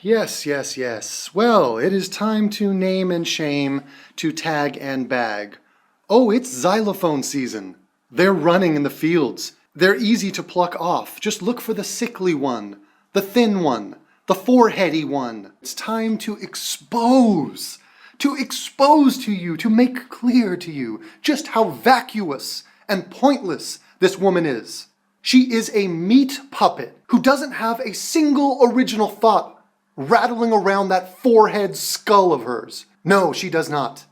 Yes, yes, yes. Well, it is time to name and shame, to tag and bag. Oh, it's xylophone season. They're running in the fields. They're easy to pluck off. Just look for the sickly one, the thin one, the foreheady one. It's time to expose to you, to make clear to you just how vacuous and pointless this woman is. She is a meat puppet who doesn't have a single original thought rattling around that forehead skull of hers. No, she does not.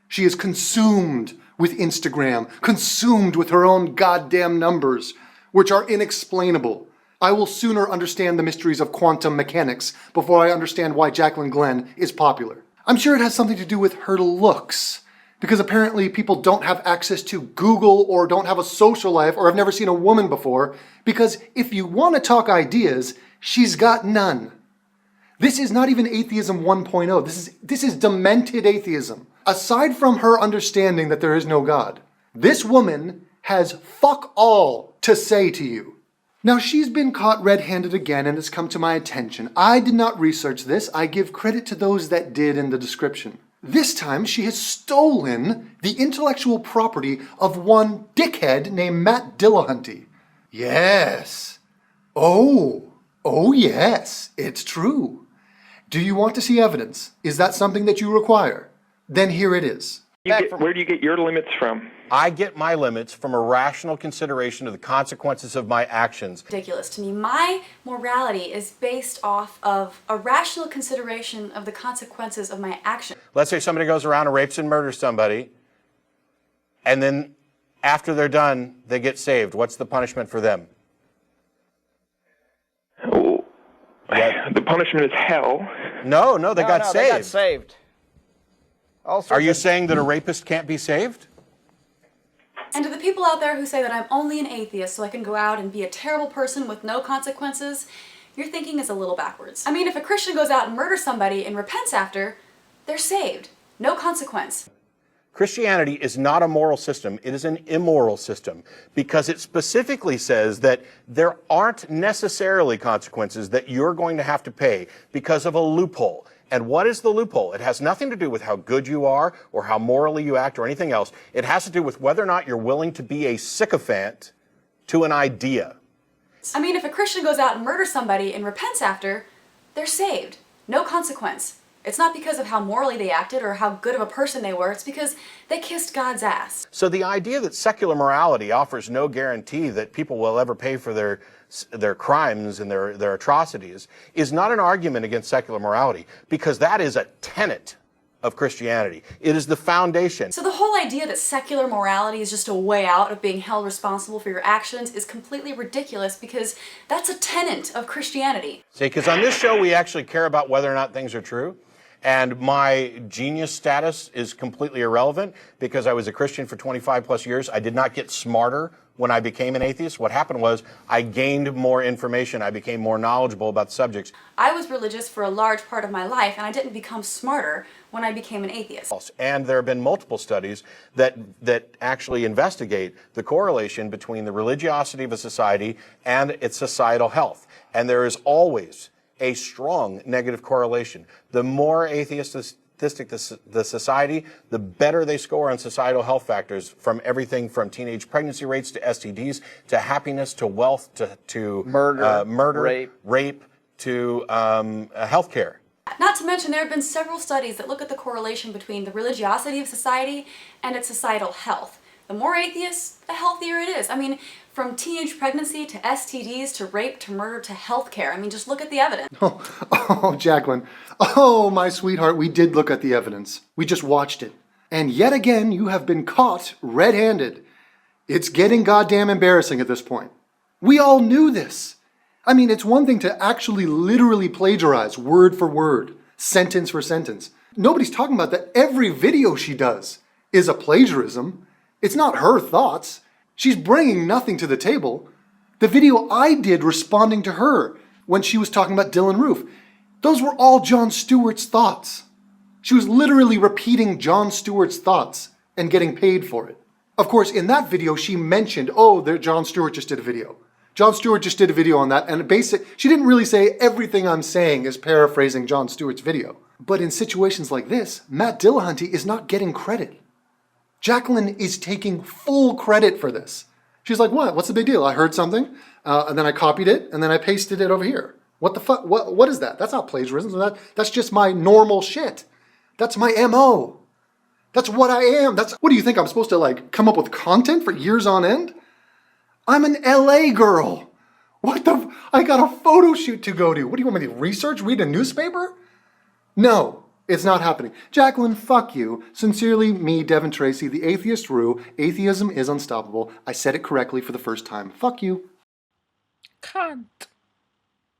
She is consumed with Instagram, consumed with her own goddamn numbers, which are inexplainable. I will sooner understand the mysteries of quantum mechanics before I understand why Jaclyn Glenn is popular. I'm sure it has something to do with her looks, because apparently people don't have access to Google or don't have a social life or have never seen a woman before, because if you want to talk ideas, she's got none. This is not even atheism 1.0. This is demented atheism. Aside from her understanding that there is no God, this woman has fuck all to say to you. Now, she's been caught red-handed again and has come to my attention. I did not research this. I give credit to those that did in the description. This time, she has stolen the intellectual property of one dickhead named Matt Dillahunty. Yes. Oh yes, it's true. Do you want to see evidence? Is that something that you require? Then here it is. Where do you get your limits from? I get my limits from a rational consideration of the consequences of my actions. Ridiculous to me. My morality is based off of a rational consideration of the consequences of my actions. Let's say somebody goes around and rapes and murders somebody, and then after they're done, they get saved. What's the punishment for them? Oh, the punishment is hell. No, they got saved. They got saved. Are you saying that a rapist can't be saved? And to the people out there who say that I'm only an atheist so I can go out and be a terrible person with no consequences, your thinking is a little backwards. I mean, if a Christian goes out and murders somebody and repents after, they're saved. No consequence. Christianity is not a moral system, it is an immoral system, because it specifically says that there aren't necessarily consequences that you're going to have to pay because of a loophole. And what is the loophole? It has nothing to do with how good you are or how morally you act or anything else. It has to do with whether or not you're willing to be a sycophant to an idea. I mean, if a Christian goes out and murders somebody and repents after, they're saved. No consequence. It's not because of how morally they acted or how good of a person they were. It's because they kissed God's ass. So the idea that secular morality offers no guarantee that people will ever pay for their crimes and their atrocities is not an argument against secular morality, because that is a tenet of Christianity. It is the foundation. So the whole idea that secular morality is just a way out of being held responsible for your actions is completely ridiculous, because that's a tenet of Christianity. See, because on this show we actually care about whether or not things are true. And my genius status is completely irrelevant because I was a Christian for 25 plus years. I did not get smarter when I became an atheist. What happened was I gained more information. I became more knowledgeable about subjects. I was religious for a large part of my life, and I didn't become smarter when I became an atheist. And there have been multiple studies that actually investigate the correlation between the religiosity of a society and its societal health. And there is always a strong negative correlation. The more atheistic the society, the better they score on societal health factors, from everything from teenage pregnancy rates to STDs to happiness to wealth to murder, rape to healthcare. Not to mention, there have been several studies that look at the correlation between the religiosity of society and its societal health. The more atheists, the healthier it is. I mean, from teenage pregnancy to STDs to rape to murder to healthcare. I mean, just look at the evidence. Oh, Jaclyn. Oh, my sweetheart, we did look at the evidence. We just watched it. And yet again, you have been caught red-handed. It's getting goddamn embarrassing at this point. We all knew this. I mean, it's one thing to actually literally plagiarize word for word, sentence for sentence. Nobody's talking about that. Every video she does is a plagiarism. It's not her thoughts. She's bringing nothing to the table. The video I did responding to her when she was talking about Dylan Roof, those were all Jon Stewart's thoughts. She was literally repeating Jon Stewart's thoughts and getting paid for it. Of course, in that video, she mentioned, oh, Jon Stewart just did a video. Jon Stewart just did a video on that, and she didn't really say everything I'm saying is paraphrasing Jon Stewart's video. But in situations like this, Matt Dillahunty is not getting credit. Jaclyn is taking full credit for this. She's like, what? What's the big deal? I heard something, and then I copied it, and then I pasted it over here. What the fuck? What is that? That's not plagiarism. That's just my normal shit. That's my MO. That's what I am. What do you think? I'm supposed to like come up with content for years on end? I'm an LA girl. I got a photo shoot to go to. What do you want me to research? Read a newspaper? No, it's not happening. Jaclyn, fuck you. Sincerely, me, Devin Tracy, the atheist Rue. Atheism is unstoppable. I said it correctly for the first time. Fuck you. Cunt.